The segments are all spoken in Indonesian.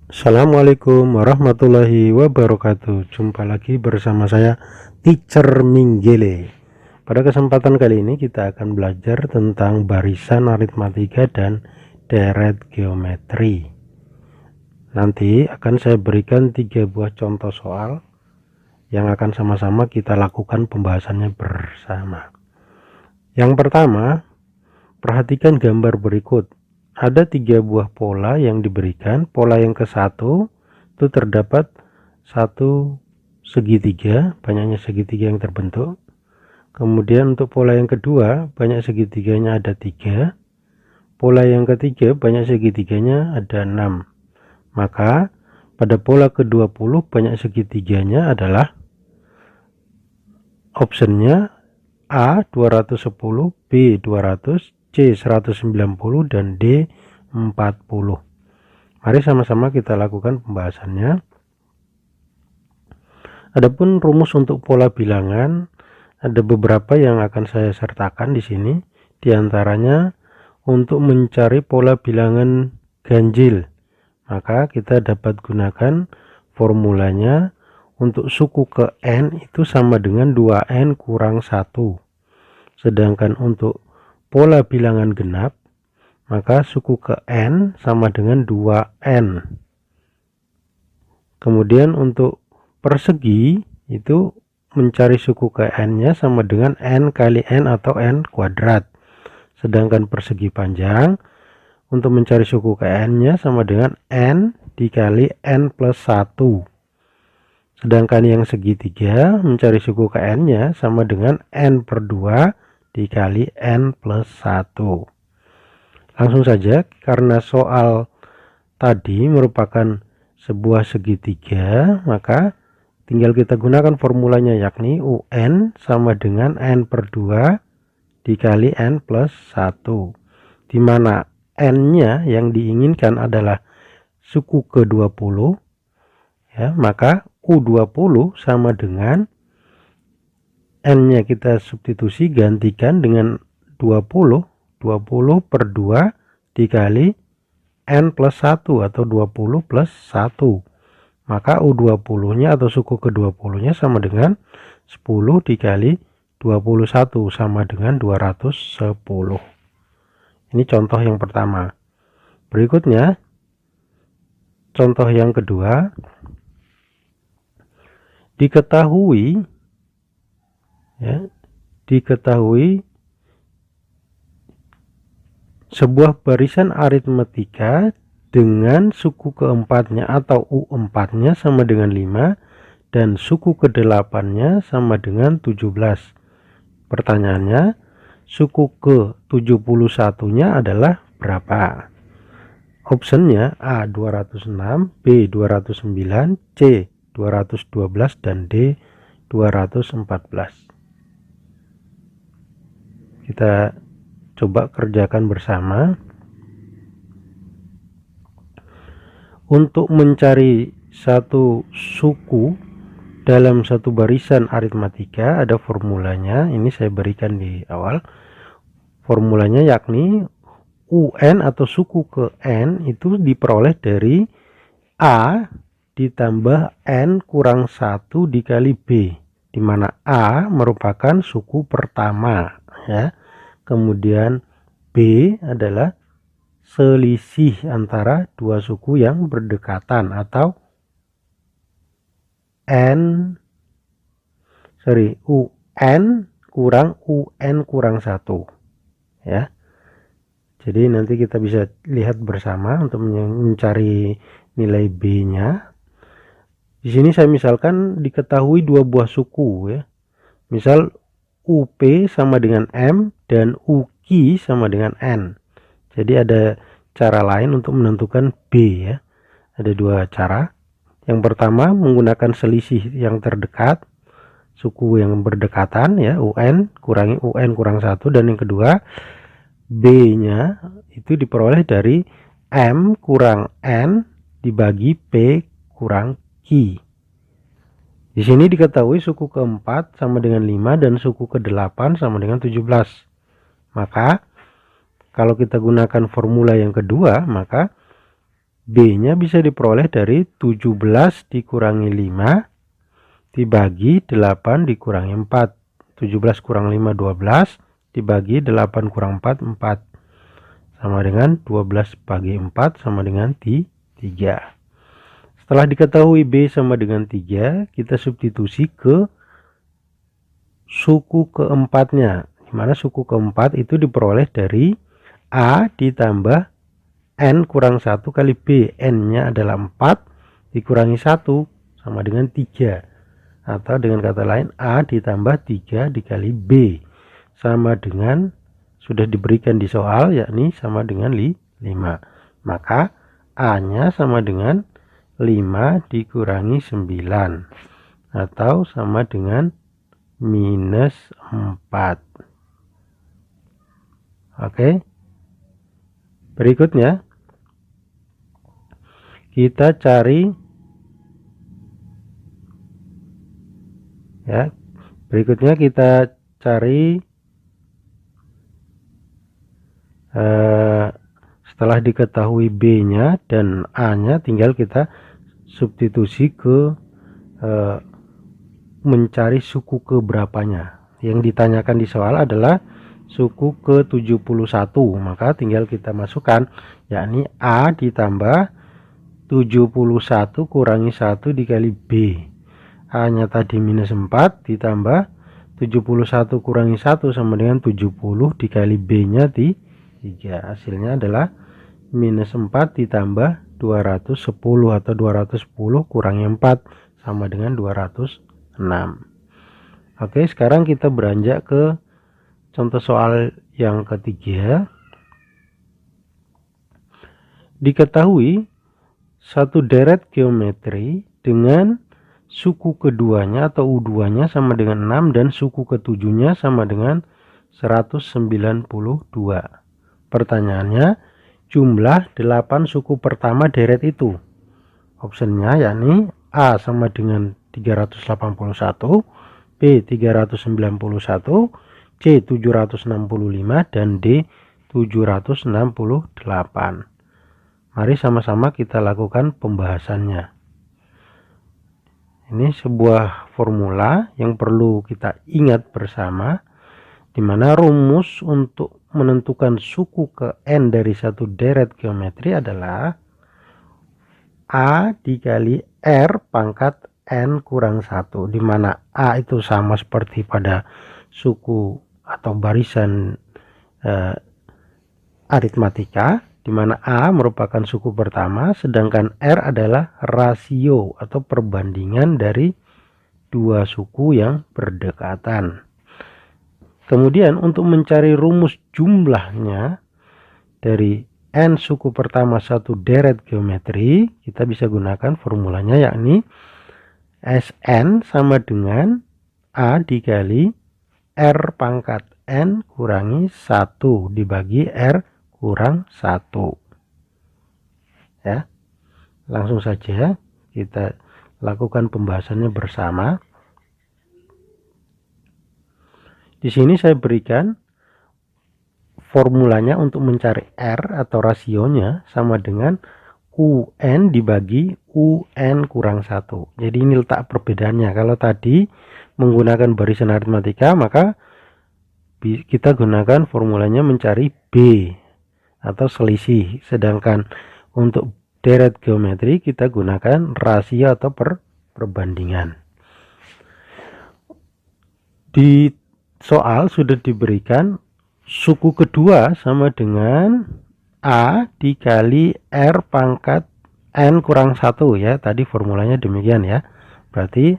Assalamualaikum warahmatullahi wabarakatuh. Jumpa lagi bersama saya Teacher Minggele. Pada kesempatan kali ini kita akan belajar tentang barisan aritmatika dan deret geometri. Nanti akan saya berikan 3 buah contoh soal yang akan sama-sama kita lakukan pembahasannya bersama. Yang pertama, perhatikan gambar berikut. Ada 3 buah pola yang diberikan. Pola yang ke-1 itu terdapat satu segitiga, banyaknya segitiga yang terbentuk. Kemudian untuk pola yang kedua, banyak segitiganya ada 3. Pola yang ketiga, banyak segitiganya ada 6. Maka pada pola ke-20 banyak segitiganya adalah optionnya A 210, B 200, C 190 dan D 40. Mari sama-sama kita lakukan pembahasannya. Adapun rumus untuk pola bilangan ada beberapa yang akan saya sertakan di sini. Di antaranya untuk mencari pola bilangan ganjil, maka kita dapat gunakan formulanya untuk suku ke n itu sama dengan 2n kurang 1. Sedangkan untuk pola bilangan genap, maka suku ke n sama dengan 2n. Kemudian untuk persegi itu mencari suku ke n nya sama dengan n kali n atau n kuadrat. Sedangkan persegi panjang untuk mencari suku ke n nya sama dengan n dikali n plus 1. Sedangkan yang segitiga mencari suku ke n nya sama dengan n per 2 dikali n plus 1. Langsung saja, karena soal tadi merupakan sebuah segitiga, maka tinggal kita gunakan formulanya, yakni UN sama dengan n per 2 dikali n plus 1, di mana n nya yang diinginkan adalah suku ke 20 ya, maka U20 sama dengan n nya kita substitusi, gantikan dengan 20 per 2 dikali n plus 1 atau 20 plus 1. Maka U20 nya atau suku ke 20 nya sama dengan 10 dikali 21 sama dengan 210. Ini contoh yang pertama. Berikutnya contoh yang kedua. Diketahui sebuah barisan aritmatika dengan suku keempatnya atau U4-nya sama dengan 5 dan suku ke-8-nya sama dengan 17. Pertanyaannya, suku ke-71-nya adalah berapa? Optionnya A 206, B 209, C 212 dan D 214. Kita coba kerjakan bersama. Untuk mencari satu suku dalam satu barisan aritmatika ada formulanya. Ini saya berikan di awal. Formulanya yakni UN atau suku ke n itu diperoleh dari A ditambah n kurang 1 dikali B, di mana A merupakan suku pertama ya. Kemudian B adalah selisih antara dua suku yang berdekatan atau UN kurang UN kurang 1 ya. Jadi nanti kita bisa lihat bersama untuk mencari nilai B-nya. Di sini saya misalkan diketahui dua buah suku ya. Misal UP sama dengan M dan UQ sama dengan N. Jadi ada cara lain untuk menentukan B ya. Ada dua cara. Yang pertama menggunakan selisih yang terdekat, suku yang berdekatan ya, UN kurangi UN kurang 1, dan yang kedua B-nya itu diperoleh dari M kurang N dibagi P kurang Q. Di sini diketahui suku keempat sama dengan 5 dan suku ke-8 sama dengan 17. Maka kalau kita gunakan formula yang kedua, maka B-nya bisa diperoleh dari 17 dikurangi 5 dibagi 8 dikurangi 4. 17 kurang 5 12 dibagi 8 kurang 4 4. Sama dengan 12 bagi 4 sama dengan 3. Setelah diketahui B sama dengan 3, kita substitusi ke suku keempatnya. Dimana suku keempat itu diperoleh dari A ditambah N kurang 1 kali B. N-nya adalah 4 dikurangi 1 sama dengan 3. Atau dengan kata lain A ditambah 3 dikali B. Sama dengan sudah diberikan di soal, yakni sama dengan 5. Maka A-nya sama dengan 5 dikurangi 9. Atau sama dengan minus 4. Oke. Berikutnya kita cari ya. Berikutnya kita cari setelah diketahui B-nya dan A-nya, tinggal kita substitusi ke mencari suku keberapanya. Yang ditanyakan di soal adalah suku ke-71, maka tinggal kita masukkan, yakni A ditambah 71 kurangi 1 dikali B. A nya tadi minus 4 ditambah 71 kurangi 1 sama dengan 70 dikali B nya 3. Hasilnya adalah minus 4 ditambah 210 atau 210 kurangi 4 sama dengan 206. Oke, sekarang kita beranjak ke contoh soal yang ketiga. Diketahui satu deret geometri dengan suku keduanya atau U2-nya sama dengan 6 dan suku ketujuhnya sama dengan 192. Pertanyaannya, jumlah 8 suku pertama deret itu. Optionnya yakni A sama dengan 381, B 391, C 765, dan D 768. Mari sama-sama kita lakukan pembahasannya. Ini sebuah formula yang perlu kita ingat bersama, di mana rumus untuk menentukan suku ke N dari satu deret geometri adalah A dikali R pangkat N kurang 1, di mana A itu sama seperti pada suku atau barisan aritmatika, di mana A merupakan suku pertama, sedangkan R adalah rasio atau perbandingan dari dua suku yang berdekatan. Kemudian untuk mencari rumus jumlahnya dari N suku pertama satu deret geometri, kita bisa gunakan formulanya, yakni Sn sama dengan A dikali R pangkat N kurangi 1 dibagi R kurang 1. Ya, langsung saja kita lakukan pembahasannya bersama. Di sini saya berikan formulanya untuk mencari R atau rasionya sama dengan UN dibagi UN kurang 1. Jadi ini letak perbedaannya. Kalau tadi menggunakan barisan aritmatika, maka kita gunakan formulanya mencari B atau selisih, sedangkan untuk deret geometri kita gunakan rasio atau perbandingan. Di soal sudah diberikan suku kedua sama dengan A dikali R pangkat N kurang 1, ya, tadi formulanya demikian ya. Berarti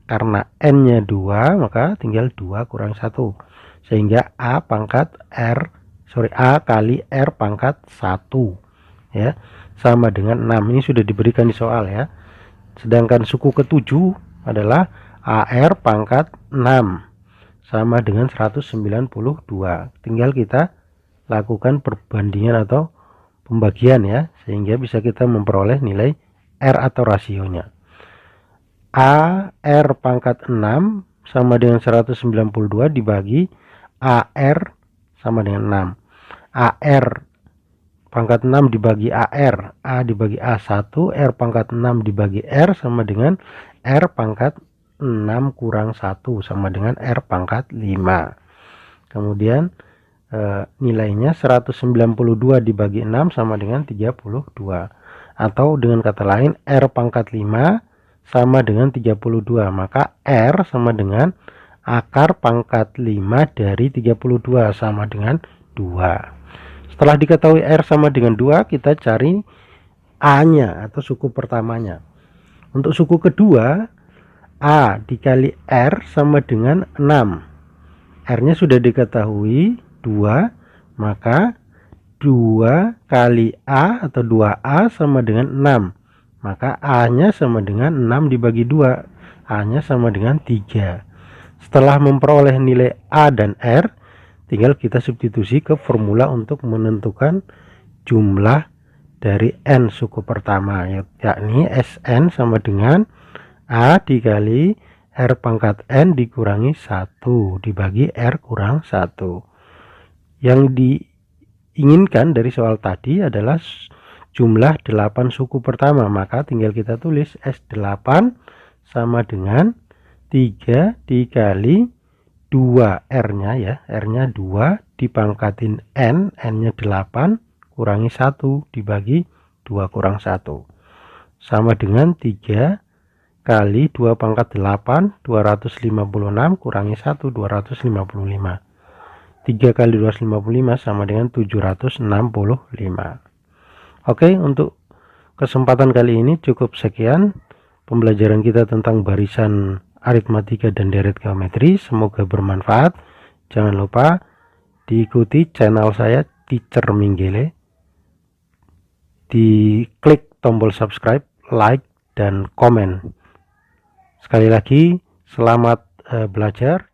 karena N nya 2, maka tinggal 2 kurang 1, sehingga A kali R pangkat 1, ya, sama dengan 6. Ini sudah diberikan di soal ya. Sedangkan suku ketujuh adalah AR pangkat 6 sama dengan 192. Tinggal kita lakukan perbandingan atau pembagian ya, sehingga bisa kita memperoleh nilai R atau rasionya. AR pangkat 6 sama dengan 192 dibagi AR sama dengan 6. AR pangkat 6 dibagi AR, A dibagi A1, R pangkat 6 dibagi R sama dengan R pangkat 6 kurang 1 sama dengan R pangkat 5. Kemudian nilainya 192 dibagi 6 sama dengan 32. Atau dengan kata lain R pangkat 5 sama dengan 32. Maka R sama dengan akar pangkat 5 dari 32 sama dengan 2. Setelah diketahui R sama dengan 2, kita cari A-nya atau suku pertamanya. Untuk suku kedua, A dikali R sama dengan 6. R-nya sudah diketahui 2, maka 2 kali A atau 2A sama dengan 6. Maka A-nya sama dengan 6 dibagi 2. A-nya sama dengan 3. Setelah memperoleh nilai A dan R, tinggal kita substitusi ke formula untuk menentukan jumlah dari N suku pertama, yakni Sn sama dengan A dikali R pangkat N dikurangi 1 dibagi R kurang 1. Yang diinginkan dari soal tadi adalah jumlah 8 suku pertama, maka tinggal kita tulis S8 sama dengan 3 dikali 2R-nya ya, R-nya 2 dipangkatin N, N-nya 8 kurangi 1 dibagi 2 kurang 1 sama dengan 3 kali 2 pangkat 8, 256 kurangi 1, 255. 3 kali 255 sama dengan 765. Oke, untuk kesempatan kali ini cukup sekian pembelajaran kita tentang barisan aritmatika dan deret geometri. Semoga bermanfaat. Jangan lupa diikuti channel saya Teacher Minggele. Diklik tombol subscribe, like, dan komen. Sekali lagi, selamat belajar.